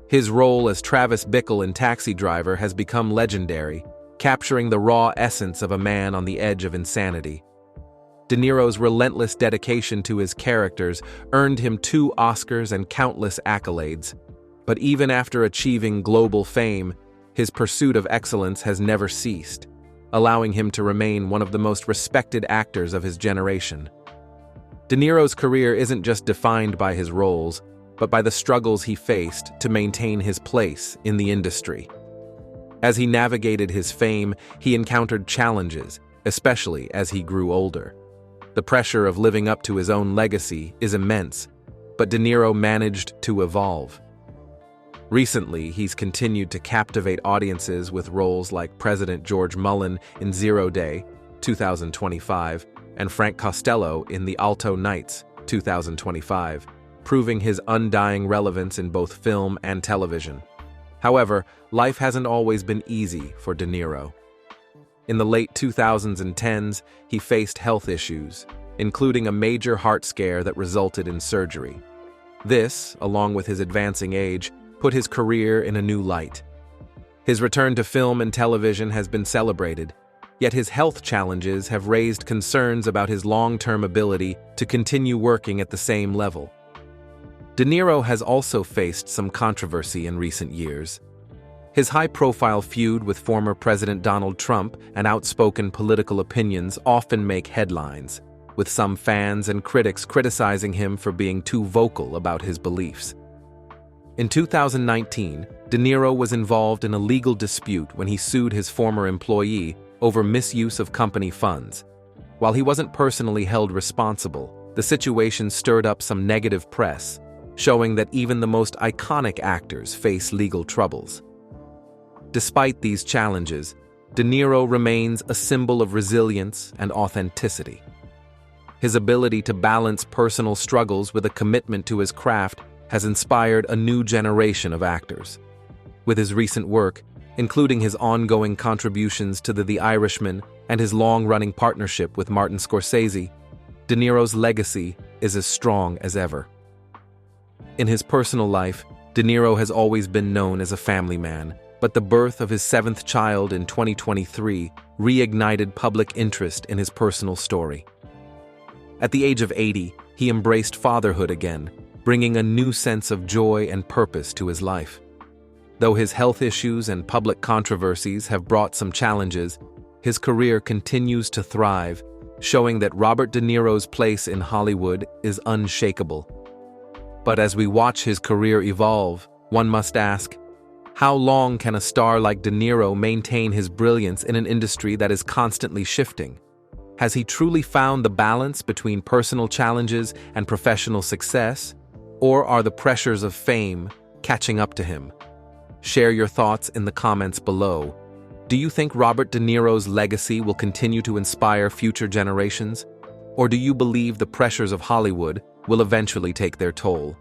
His role as Travis Bickle in Taxi Driver has become legendary, capturing the raw essence of a man on the edge of insanity. De Niro's relentless dedication to his characters earned him 2 Oscars and countless accolades. But even after achieving global fame, his pursuit of excellence has never ceased, allowing him to remain one of the most respected actors of his generation. De Niro's career isn't just defined by his roles, but by the struggles he faced to maintain his place in the industry. As he navigated his fame, he encountered challenges, especially as he grew older. The pressure of living up to his own legacy is immense, but De Niro managed to evolve. Recently, he's continued to captivate audiences with roles like President George Mullen in Zero Day, 2025, and Frank Costello in The Alto Knights, 2025, proving his undying relevance in both film and television. However, life hasn't always been easy for De Niro. In the late 2000s and 10s, he faced health issues, including a major heart scare that resulted in surgery. This, along with his advancing age, put his career in a new light. His return to film and television has been celebrated, Yet his health challenges have raised concerns about his long-term ability to continue working at the same level. De Niro has also faced some controversy in recent years. His high-profile feud with former President Donald Trump and outspoken political opinions often make headlines, with some fans and critics criticizing him for being too vocal about his beliefs. In 2019, De Niro was involved in a legal dispute when he sued his former employee over misuse of company funds. While he wasn't personally held responsible, the situation stirred up some negative press, showing that even the most iconic actors face legal troubles. Despite these challenges, De Niro remains a symbol of resilience and authenticity. His ability to balance personal struggles with a commitment to his craft has inspired a new generation of actors. With his recent work, including his ongoing contributions to The Irishman and his long-running partnership with Martin Scorsese, De Niro's legacy is as strong as ever. In his personal life, De Niro has always been known as a family man, but the birth of his seventh child in 2023 reignited public interest in his personal story. At the age of 80, he embraced fatherhood again, bringing a new sense of joy and purpose to his life. Though his health issues and public controversies have brought some challenges, his career continues to thrive, showing that Robert De Niro's place in Hollywood is unshakable. But as we watch his career evolve, one must ask, how long can a star like De Niro maintain his brilliance in an industry that is constantly shifting? Has he truly found the balance between personal challenges and professional success? Or are the pressures of fame catching up to him? Share your thoughts in the comments below. Do you think Robert De Niro's legacy will continue to inspire future generations? Or do you believe the pressures of Hollywood will eventually take their toll?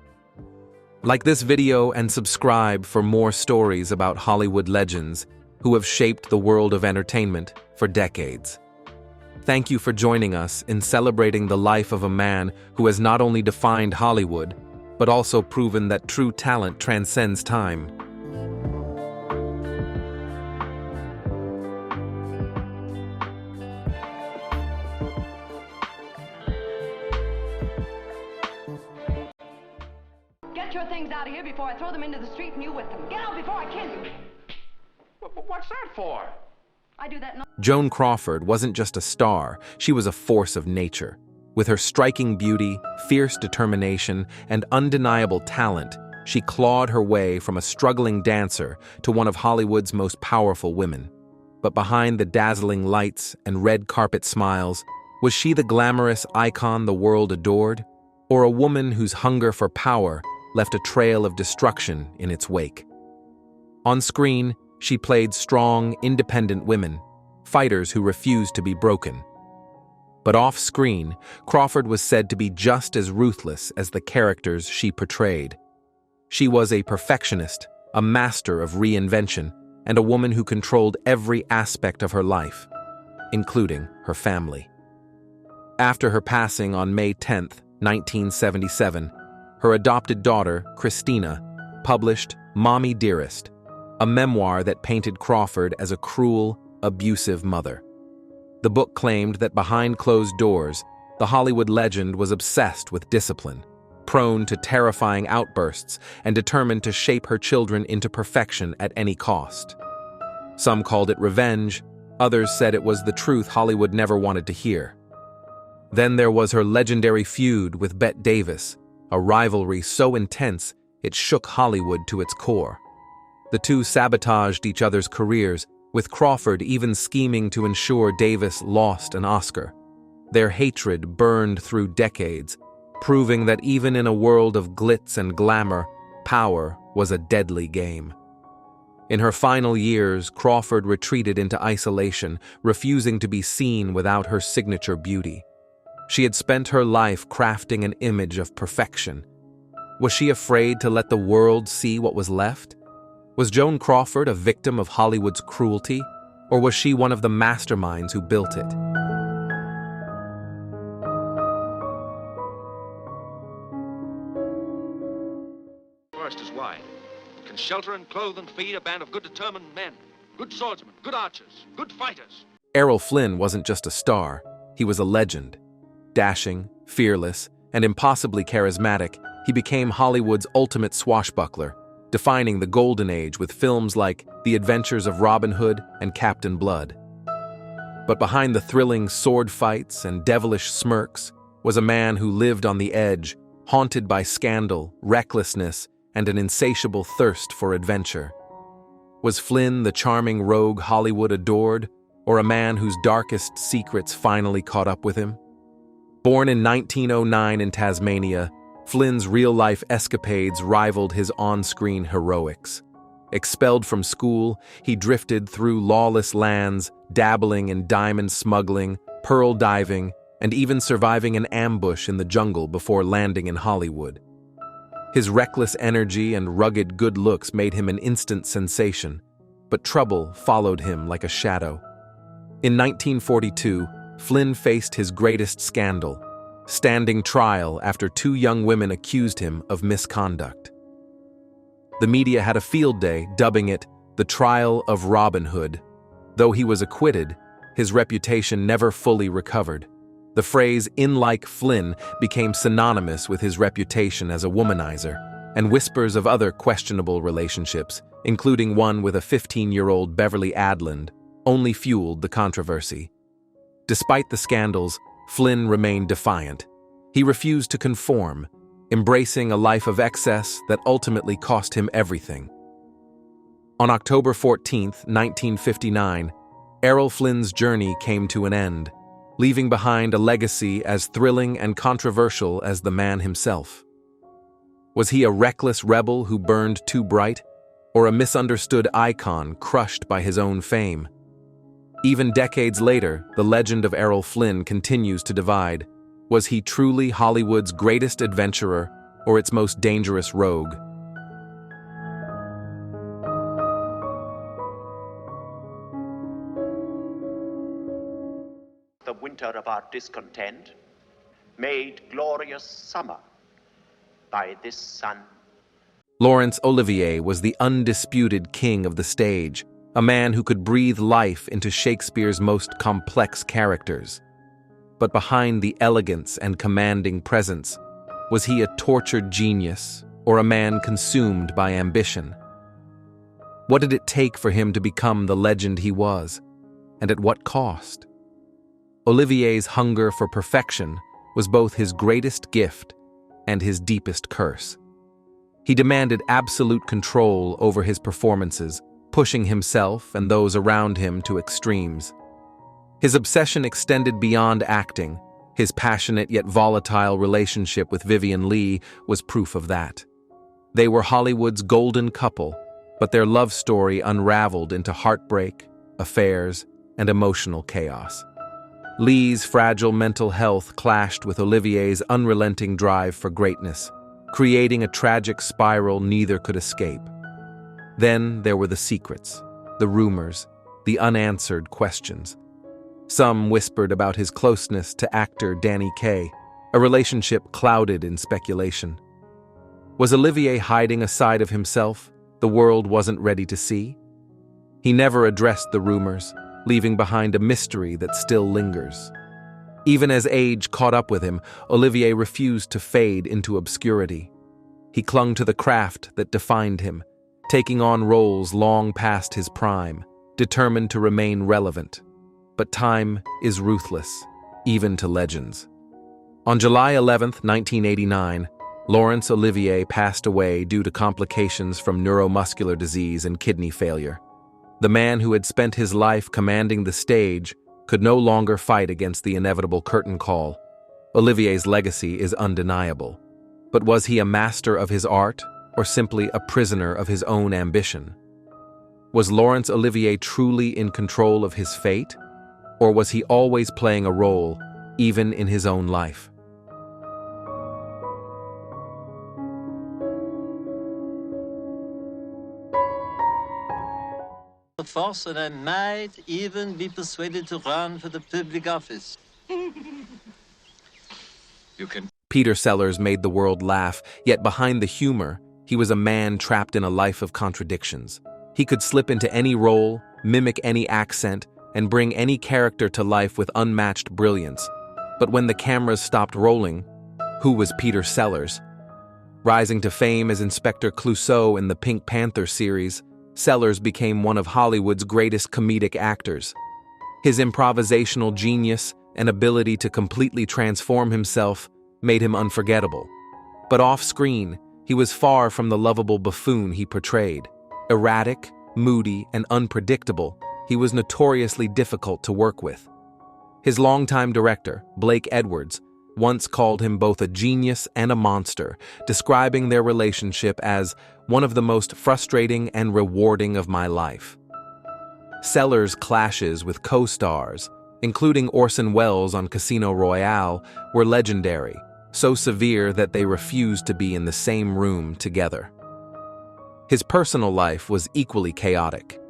Like this video and subscribe for more stories about Hollywood legends who have shaped the world of entertainment for decades. Thank you for joining us in celebrating the life of a man who has not only defined Hollywood, but also proven that true talent transcends time. Get your things out of here before I throw them into the street and you with them. Get out before I kill you. What's that for? I do that. Joan Crawford wasn't just a star, she was a force of nature. With her striking beauty, fierce determination, and undeniable talent, she clawed her way from a struggling dancer to one of Hollywood's most powerful women. But behind the dazzling lights and red carpet smiles, was she the glamorous icon the world adored? Or a woman whose hunger for power left a trail of destruction in its wake? On screen, she played strong, independent women, fighters who refused to be broken. But off-screen, Crawford was said to be just as ruthless as the characters she portrayed. She was a perfectionist, a master of reinvention, and a woman who controlled every aspect of her life, including her family. After her passing on May 10, 1977, her adopted daughter, Christina, published Mommy Dearest, a memoir that painted Crawford as a cruel, abusive mother. The book claimed that behind closed doors, the Hollywood legend was obsessed with discipline, prone to terrifying outbursts, and determined to shape her children into perfection at any cost. Some called it revenge, others said it was the truth Hollywood never wanted to hear. Then there was her legendary feud with Bette Davis, a rivalry so intense it shook Hollywood to its core. The two sabotaged each other's careers, with Crawford even scheming to ensure Davis lost an Oscar. Their hatred burned through decades, proving that even in a world of glitz and glamour, power was a deadly game. In her final years, Crawford retreated into isolation, refusing to be seen without her signature beauty. She had spent her life crafting an image of perfection. Was she afraid to let the world see what was left? Was Joan Crawford a victim of Hollywood's cruelty, or was she one of the masterminds who built it? Forest is wide. It can shelter and clothe and feed a band of good determined men, good swordsmen, good archers, good fighters. Errol Flynn wasn't just a star, he was a legend. Dashing, fearless, and impossibly charismatic, he became Hollywood's ultimate swashbuckler, defining the golden age with films like The Adventures of Robin Hood and Captain Blood. But behind the thrilling sword fights and devilish smirks was a man who lived on the edge, haunted by scandal, recklessness, and an insatiable thirst for adventure. Was Flynn the charming rogue Hollywood adored, or a man whose darkest secrets finally caught up with him? Born in 1909 in Tasmania, Flynn's real-life escapades rivaled his on-screen heroics. Expelled from school, he drifted through lawless lands, dabbling in diamond smuggling, pearl diving, and even surviving an ambush in the jungle before landing in Hollywood. His reckless energy and rugged good looks made him an instant sensation, but trouble followed him like a shadow. In 1942, Flynn faced his greatest scandal, standing trial after two young women accused him of misconduct. The media had a field day, dubbing it the trial of Robin Hood. Though he was acquitted, his reputation never fully recovered. The phrase "in like Flynn" became synonymous with his reputation as a womanizer, and whispers of other questionable relationships, including one with a 15-year-old Beverly Adland, only fueled the controversy. Despite the scandals, Flynn remained defiant. He refused to conform, embracing a life of excess that ultimately cost him everything. On October 14, 1959, Errol Flynn's journey came to an end, leaving behind a legacy as thrilling and controversial as the man himself. Was he a reckless rebel who burned too bright, or a misunderstood icon crushed by his own fame? Even decades later, the legend of Errol Flynn continues to divide. Was he truly Hollywood's greatest adventurer, or its most dangerous rogue? The winter of our discontent, made glorious summer by this sun. Laurence Olivier was the undisputed king of the stage, a man who could breathe life into Shakespeare's most complex characters. But behind the elegance and commanding presence, was he a tortured genius or a man consumed by ambition? What did it take for him to become the legend he was, and at what cost? Olivier's hunger for perfection was both his greatest gift and his deepest curse. He demanded absolute control over his performances, pushing himself and those around him to extremes. His obsession extended beyond acting. His passionate yet volatile relationship with Vivien Leigh was proof of that. They were Hollywood's golden couple, but their love story unraveled into heartbreak, affairs, and emotional chaos. Leigh's fragile mental health clashed with Olivier's unrelenting drive for greatness, creating a tragic spiral neither could escape. Then there were the secrets, the rumors, the unanswered questions. Some whispered about his closeness to actor Danny Kaye, a relationship clouded in speculation. Was Olivier hiding a side of himself the world wasn't ready to see? He never addressed the rumors, leaving behind a mystery that still lingers. Even as age caught up with him, Olivier refused to fade into obscurity. He clung to the craft that defined him, taking on roles long past his prime, determined to remain relevant. But time is ruthless, even to legends. On July 11, 1989, Laurence Olivier passed away due to complications from neuromuscular disease and kidney failure. The man who had spent his life commanding the stage could no longer fight against the inevitable curtain call. Olivier's legacy is undeniable. But was he a master of his art, or simply a prisoner of his own ambition? Was Laurence Olivier truly in control of his fate, or was he always playing a role, even in his own life? Force, and I might even be persuaded to run for the public office. Peter Sellers made the world laugh, yet behind the humor, he was a man trapped in a life of contradictions. He could slip into any role, mimic any accent, and bring any character to life with unmatched brilliance. But when the cameras stopped rolling, who was Peter Sellers? Rising to fame as Inspector Clouseau in the Pink Panther series, Sellers became one of Hollywood's greatest comedic actors. His improvisational genius and ability to completely transform himself made him unforgettable. But off-screen, he was far from the lovable buffoon he portrayed. Erratic, moody, and unpredictable, he was notoriously difficult to work with. His longtime director, Blake Edwards, once called him both a genius and a monster, describing their relationship as one of the most frustrating and rewarding of my life. Sellers' clashes with co-stars, including Orson Welles on Casino Royale, were legendary, so severe that they refused to be in the same room together. His personal life was equally chaotic.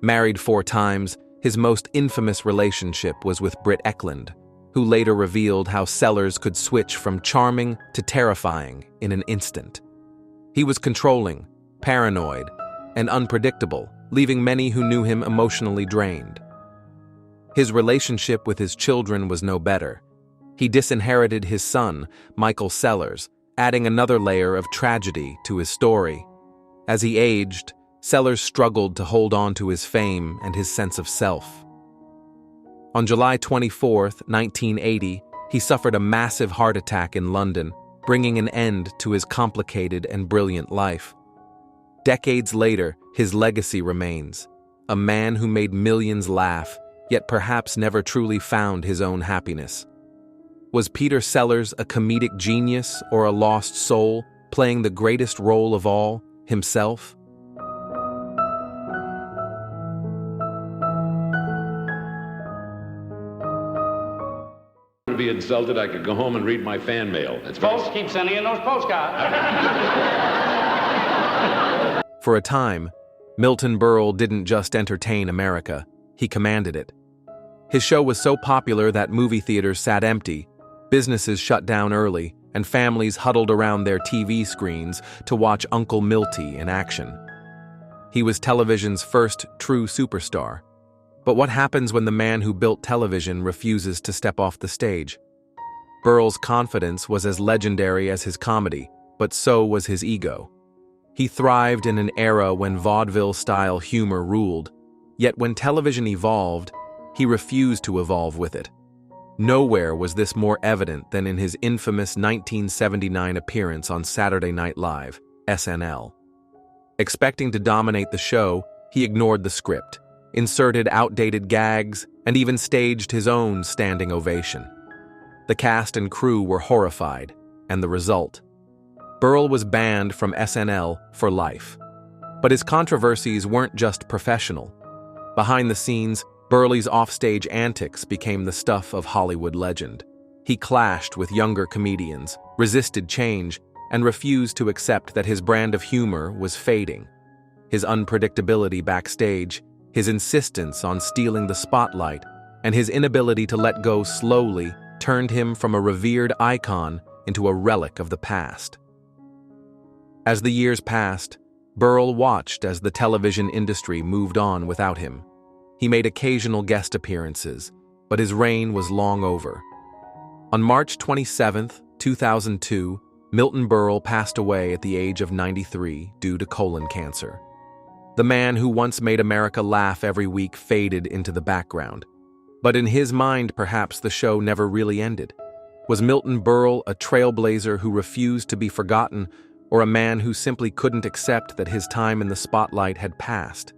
Married 4 times, his most infamous relationship was with Britt Eklund, who later revealed how Sellers could switch from charming to terrifying in an instant. He was controlling, paranoid, and unpredictable, leaving many who knew him emotionally drained. His relationship with his children was no better. He disinherited his son, Michael Sellers, adding another layer of tragedy to his story. As he aged, Sellers struggled to hold on to his fame and his sense of self. On July 24, 1980, he suffered a massive heart attack in London, bringing an end to his complicated and brilliant life. Decades later, his legacy remains, a man who made millions laugh, yet perhaps never truly found his own happiness. Was Peter Sellers a comedic genius or a lost soul, playing the greatest role of all, himself? To be insulted, I could go home and read my fan mail. That's Folks, keep sending in those postcards. For a time, Milton Berle didn't just entertain America, he commanded it. His show was so popular that movie theaters sat empty, businesses shut down early, and families huddled around their TV screens to watch Uncle Milty in action. He was television's first true superstar. But what happens when the man who built television refuses to step off the stage? Berle's confidence was as legendary as his comedy, but so was his ego. He thrived in an era when vaudeville-style humor ruled, yet when television evolved, he refused to evolve with it. Nowhere was this more evident than in his infamous 1979 appearance on Saturday Night Live, SNL. Expecting to dominate the show, he ignored the script, inserted outdated gags, and even staged his own standing ovation. The cast and crew were horrified, and the result? Berle was banned from SNL for life. But his controversies weren't just professional. Behind the scenes, Berle's offstage antics became the stuff of Hollywood legend. He clashed with younger comedians, resisted change, and refused to accept that his brand of humor was fading. His unpredictability backstage, his insistence on stealing the spotlight, and his inability to let go slowly turned him from a revered icon into a relic of the past. As the years passed, Berle watched as the television industry moved on without him. He made occasional guest appearances, but his reign was long over. On March 27, 2002, Milton Berle passed away at the age of 93 due to colon cancer. The man who once made America laugh every week faded into the background. But in his mind, perhaps the show never really ended. Was Milton Berle a trailblazer who refused to be forgotten, or a man who simply couldn't accept that his time in the spotlight had passed?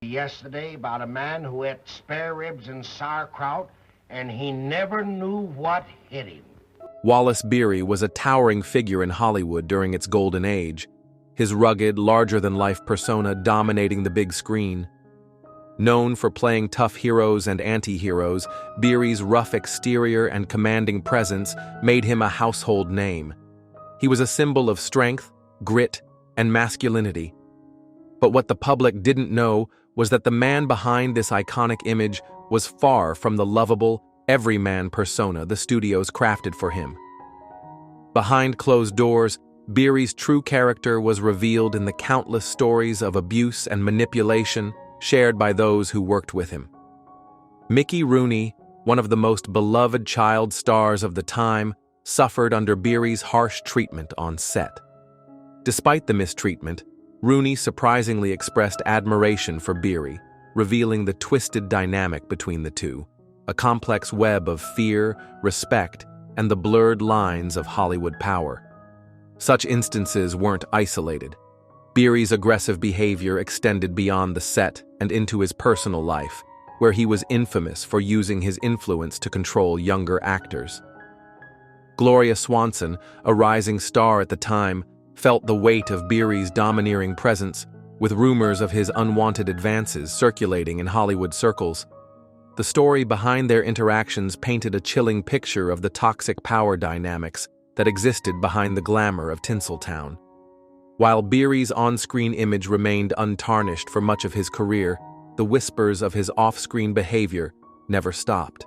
Yesterday about a man who ate spare ribs and sauerkraut, and he never knew what hit him. Wallace Beery was a towering figure in Hollywood during its golden age, his rugged, larger-than-life persona dominating the big screen. Known for playing tough heroes and anti-heroes, Beery's rough exterior and commanding presence made him a household name. He was a symbol of strength, grit, and masculinity. But what the public didn't know was that the man behind this iconic image was far from the lovable, everyman persona the studios crafted for him. Behind closed doors, Beery's true character was revealed in the countless stories of abuse and manipulation shared by those who worked with him. Mickey Rooney, one of the most beloved child stars of the time, suffered under Beery's harsh treatment on set. Despite the mistreatment, Rooney surprisingly expressed admiration for Beery, revealing the twisted dynamic between the two, a complex web of fear, respect, and the blurred lines of Hollywood power. Such instances weren't isolated. Beery's aggressive behavior extended beyond the set and into his personal life, where he was infamous for using his influence to control younger actors. Gloria Swanson, a rising star at the time, felt the weight of Beery's domineering presence, with rumors of his unwanted advances circulating in Hollywood circles. The story behind their interactions painted a chilling picture of the toxic power dynamics that existed behind the glamour of Tinseltown. While Beery's on-screen image remained untarnished for much of his career, the whispers of his off-screen behavior never stopped.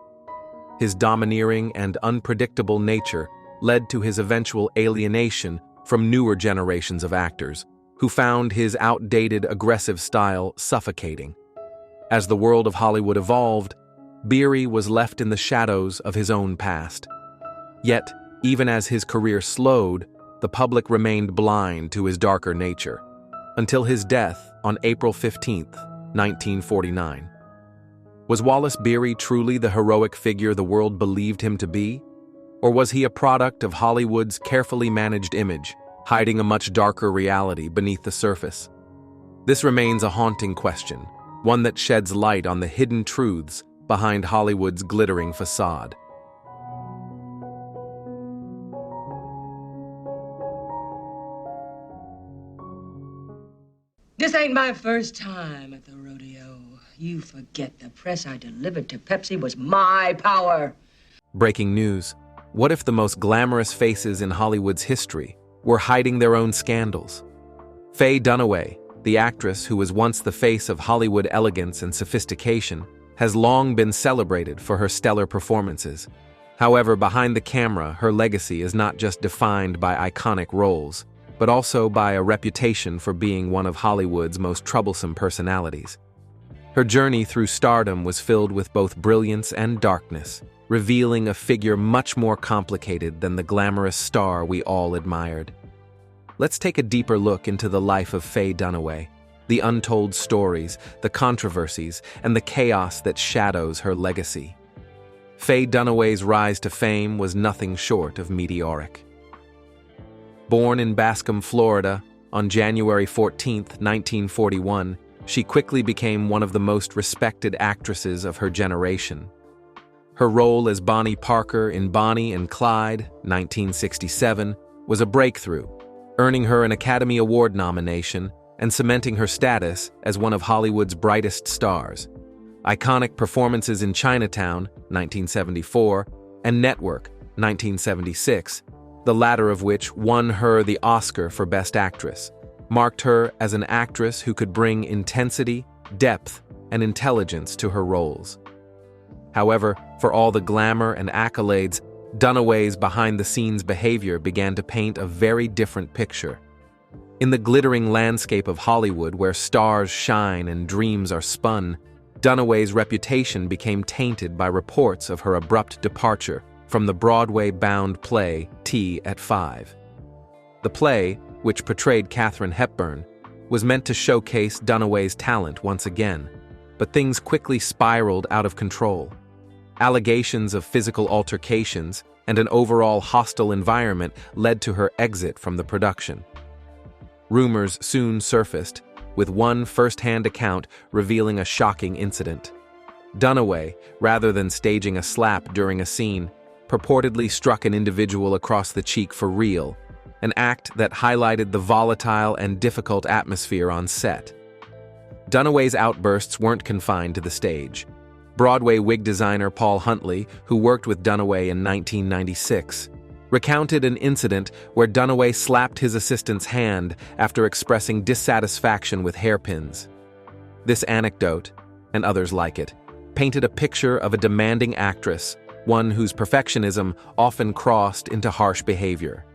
His domineering and unpredictable nature led to his eventual alienation from newer generations of actors, who found his outdated, aggressive style suffocating. As the world of Hollywood evolved, Beery was left in the shadows of his own past. Yet, even as his career slowed, the public remained blind to his darker nature, until his death on April 15, 1949. Was Wallace Beery truly the heroic figure the world believed him to be? Or was he a product of Hollywood's carefully managed image, hiding a much darker reality beneath the surface? This remains a haunting question, one that sheds light on the hidden truths behind Hollywood's glittering facade. This ain't my first time at the rodeo. You forget the press I delivered to Pepsi was my power. Breaking news. What if the most glamorous faces in Hollywood's history were hiding their own scandals? Faye Dunaway, the actress who was once the face of Hollywood elegance and sophistication, has long been celebrated for her stellar performances. However, behind the camera, her legacy is not just defined by iconic roles, but also by a reputation for being one of Hollywood's most troublesome personalities. Her journey through stardom was filled with both brilliance and darkness, revealing a figure much more complicated than the glamorous star we all admired. Let's take a deeper look into the life of Faye Dunaway, the untold stories, the controversies, and the chaos that shadows her legacy. Faye Dunaway's rise to fame was nothing short of meteoric. Born in Bascom, Florida, on January 14, 1941, she quickly became one of the most respected actresses of her generation. Her role as Bonnie Parker in Bonnie and Clyde, 1967, was a breakthrough, earning her an Academy Award nomination and cementing her status as one of Hollywood's brightest stars. Iconic performances in Chinatown, 1974, and Network, 1976, the latter of which won her the Oscar for Best Actress, marked her as an actress who could bring intensity, depth, and intelligence to her roles. However, for all the glamour and accolades, Dunaway's behind-the-scenes behavior began to paint a very different picture. In the glittering landscape of Hollywood, where stars shine and dreams are spun, Dunaway's reputation became tainted by reports of her abrupt departure from the Broadway-bound play Tea at 5. The play, which portrayed Katharine Hepburn, was meant to showcase Dunaway's talent once again, but things quickly spiraled out of control. Allegations of physical altercations and an overall hostile environment led to her exit from the production. Rumors soon surfaced, with one first-hand account revealing a shocking incident. Dunaway, rather than staging a slap during a scene, purportedly struck an individual across the cheek for real, an act that highlighted the volatile and difficult atmosphere on set. Dunaway's outbursts weren't confined to the stage. Broadway wig designer Paul Huntley, who worked with Dunaway in 1996, recounted an incident where Dunaway slapped his assistant's hand after expressing dissatisfaction with hairpins. This anecdote, and others like it, painted a picture of a demanding actress, one whose perfectionism often crossed into harsh behavior.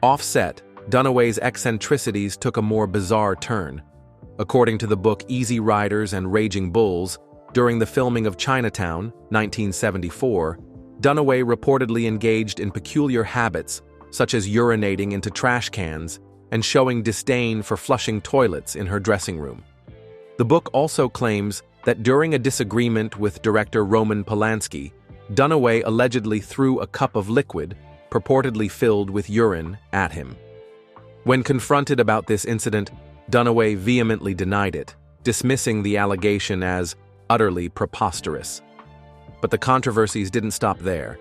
Off-set, Dunaway's eccentricities took a more bizarre turn. According to the book Easy Riders and Raging Bulls, during the filming of Chinatown, 1974, Dunaway reportedly engaged in peculiar habits, such as urinating into trash cans and showing disdain for flushing toilets in her dressing room. The book also claims that during a disagreement with director Roman Polanski, Dunaway allegedly threw a cup of liquid, purportedly filled with urine, at him. When confronted about this incident, Dunaway vehemently denied it, dismissing the allegation as utterly preposterous. But the controversies didn't stop there.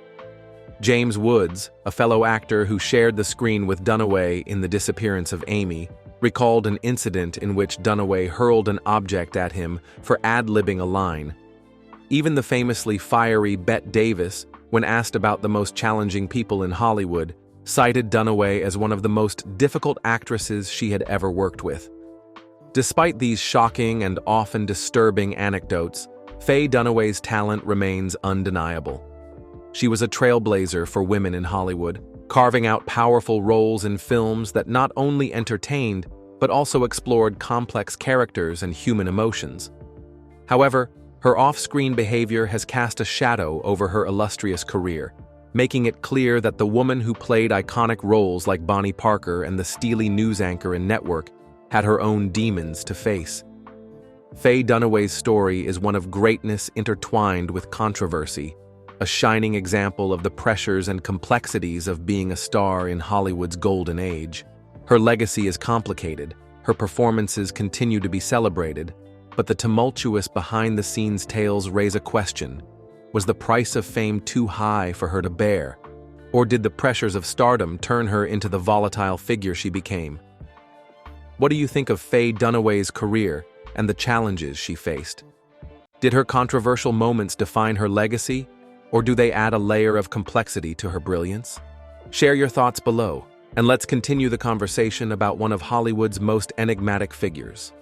James Woods, a fellow actor who shared the screen with Dunaway in The Disappearance of Amy, recalled an incident in which Dunaway hurled an object at him for ad-libbing a line. Even the famously fiery Bette Davis, when asked about the most challenging people in Hollywood, cited Dunaway as one of the most difficult actresses she had ever worked with. Despite these shocking and often disturbing anecdotes, Faye Dunaway's talent remains undeniable. She was a trailblazer for women in Hollywood, carving out powerful roles in films that not only entertained, but also explored complex characters and human emotions. However, her off-screen behavior has cast a shadow over her illustrious career, making it clear that the woman who played iconic roles like Bonnie Parker and the steely news anchor in Network had her own demons to face. Faye Dunaway's story is one of greatness intertwined with controversy, a shining example of the pressures and complexities of being a star in Hollywood's golden age. Her legacy is complicated, her performances continue to be celebrated, but the tumultuous behind-the-scenes tales raise a question. Was the price of fame too high for her to bear? Or did the pressures of stardom turn her into the volatile figure she became? What do you think of Faye Dunaway's career and the challenges she faced? Did her controversial moments define her legacy, or do they add a layer of complexity to her brilliance? Share your thoughts below, and let's continue the conversation about one of Hollywood's most enigmatic figures.